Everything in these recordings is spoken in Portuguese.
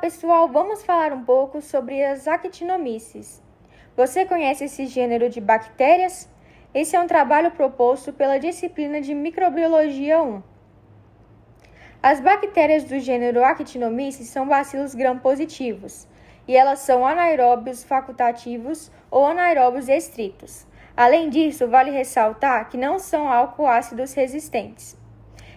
pessoal, vamos falar um pouco sobre as Actinomyces. Você conhece esse gênero de bactérias? Esse é um trabalho proposto pela disciplina de Microbiologia 1. As bactérias do gênero Actinomyces são bacilos gram-positivos, e elas são anaeróbios facultativos ou anaeróbios estritos. Além disso, vale ressaltar que não são álcool-ácidos resistentes.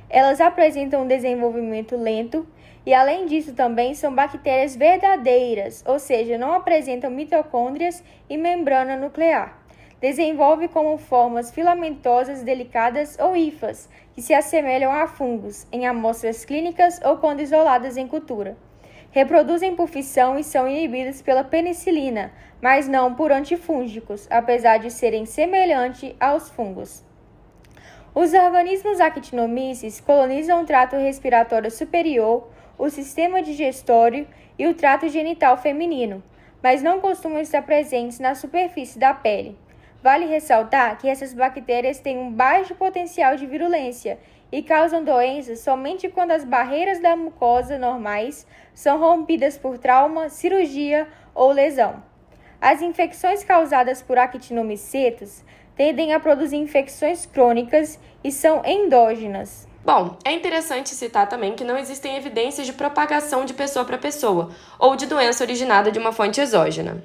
Elas apresentam um desenvolvimento lento e, além disso, também são bactérias verdadeiras, ou seja, não apresentam mitocôndrias e membrana nuclear. Desenvolve como formas filamentosas delicadas ou hifas, que se assemelham a fungos, em amostras clínicas ou quando isoladas em cultura. Reproduzem por fissão e são inibidos pela penicilina, mas não por antifúngicos, apesar de serem semelhantes aos fungos. Os organismos Actinomyces colonizam o trato respiratório superior, o sistema digestório e o trato genital feminino, mas não costumam estar presentes na superfície da pele. Vale ressaltar que essas bactérias têm um baixo potencial de virulência e causam doenças somente quando as barreiras da mucosa normais são rompidas por trauma, cirurgia ou lesão. As infecções causadas por actinomicetos tendem a produzir infecções crônicas e são endógenas. Bom, é interessante citar também que não existem evidências de propagação de pessoa para pessoa ou de doença originada de uma fonte exógena.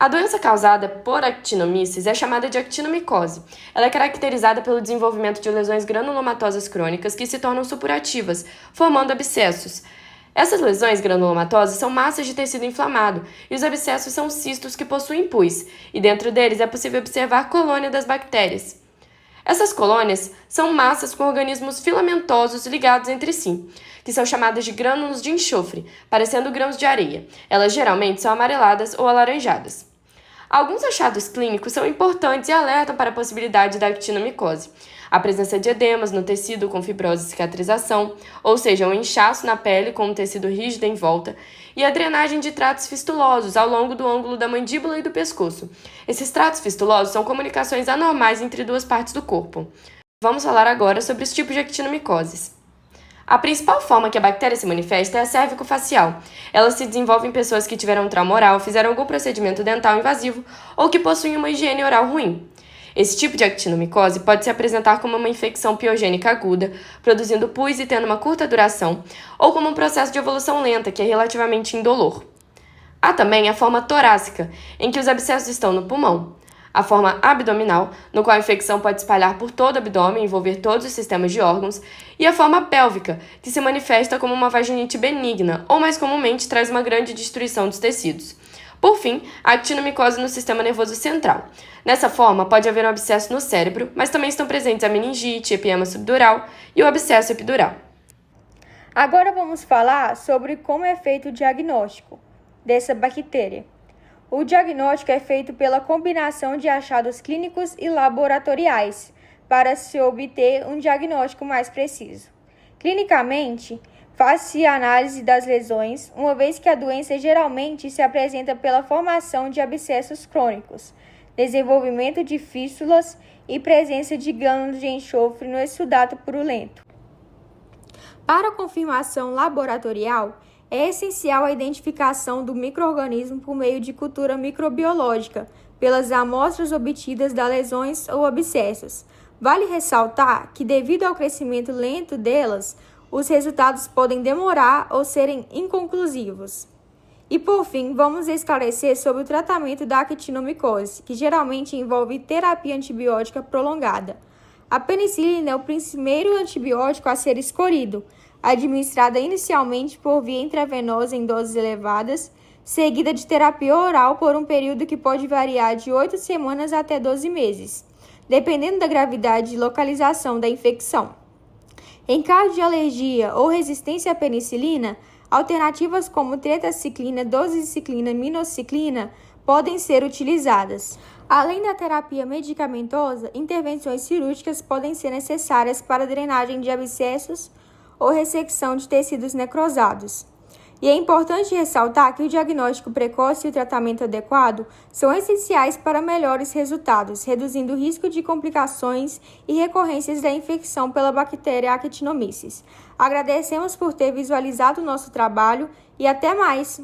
A doença causada por actinomyces é chamada de actinomicose. Ela é caracterizada pelo desenvolvimento de lesões granulomatosas crônicas que se tornam supurativas, formando abscessos. Essas lesões granulomatosas são massas de tecido inflamado e os abscessos são cistos que possuem pus, e dentro deles é possível observar colônia das bactérias. Essas colônias são massas com organismos filamentosos ligados entre si, que são chamadas de grânulos de enxofre, parecendo grãos de areia. Elas geralmente são amareladas ou alaranjadas. Alguns achados clínicos são importantes e alertam para a possibilidade da actinomicose. A presença de edemas no tecido com fibrose e cicatrização, ou seja, um inchaço na pele com um tecido rígido em volta, e a drenagem de tratos fistulosos ao longo do ângulo da mandíbula e do pescoço. Esses tratos fistulosos são comunicações anormais entre duas partes do corpo. Vamos falar agora sobre os tipos de actinomicoses. A principal forma que a bactéria se manifesta é a cérvico-facial. Ela se desenvolve em pessoas que tiveram trauma oral, fizeram algum procedimento dental invasivo ou que possuem uma higiene oral ruim. Esse tipo de actinomicose pode se apresentar como uma infecção piogênica aguda, produzindo pus e tendo uma curta duração, ou como um processo de evolução lenta, que é relativamente indolor. Há também a forma torácica, em que os abscessos estão no pulmão. A forma abdominal, no qual a infecção pode espalhar por todo o abdômen e envolver todos os sistemas de órgãos, e a forma pélvica, que se manifesta como uma vaginite benigna, ou mais comumente traz uma grande destruição dos tecidos. Por fim, a actinomicose no sistema nervoso central. Nessa forma, pode haver um abscesso no cérebro, mas também estão presentes a meningite, epiema subdural e o abscesso epidural. Agora vamos falar sobre como é feito o diagnóstico dessa bactéria. O diagnóstico é feito pela combinação de achados clínicos e laboratoriais, para se obter um diagnóstico mais preciso. Clinicamente, faz-se a análise das lesões, uma vez que a doença geralmente se apresenta pela formação de abscessos crônicos, desenvolvimento de fístulas e presença de grânulos de enxofre no exudato purulento. Para a confirmação laboratorial, é essencial a identificação do micro-organismo por meio de cultura microbiológica, pelas amostras obtidas das lesões ou abscessos. Vale ressaltar que, devido ao crescimento lento delas, os resultados podem demorar ou serem inconclusivos. E, por fim, vamos esclarecer sobre o tratamento da actinomicose, que geralmente envolve terapia antibiótica prolongada. A penicilina é o primeiro antibiótico a ser escolhido, administrada inicialmente por via intravenosa em doses elevadas, seguida de terapia oral por um período que pode variar de 8 semanas até 12 meses, dependendo da gravidade e localização da infecção. Em caso de alergia ou resistência à penicilina, alternativas como tetraciclina, doxiciclina, minociclina podem ser utilizadas. Além da terapia medicamentosa, intervenções cirúrgicas podem ser necessárias para drenagem de abscessos ou ressecção de tecidos necrosados. E é importante ressaltar que o diagnóstico precoce e o tratamento adequado são essenciais para melhores resultados, reduzindo o risco de complicações e recorrências da infecção pela bactéria Actinomyces. Agradecemos por ter visualizado o nosso trabalho e até mais!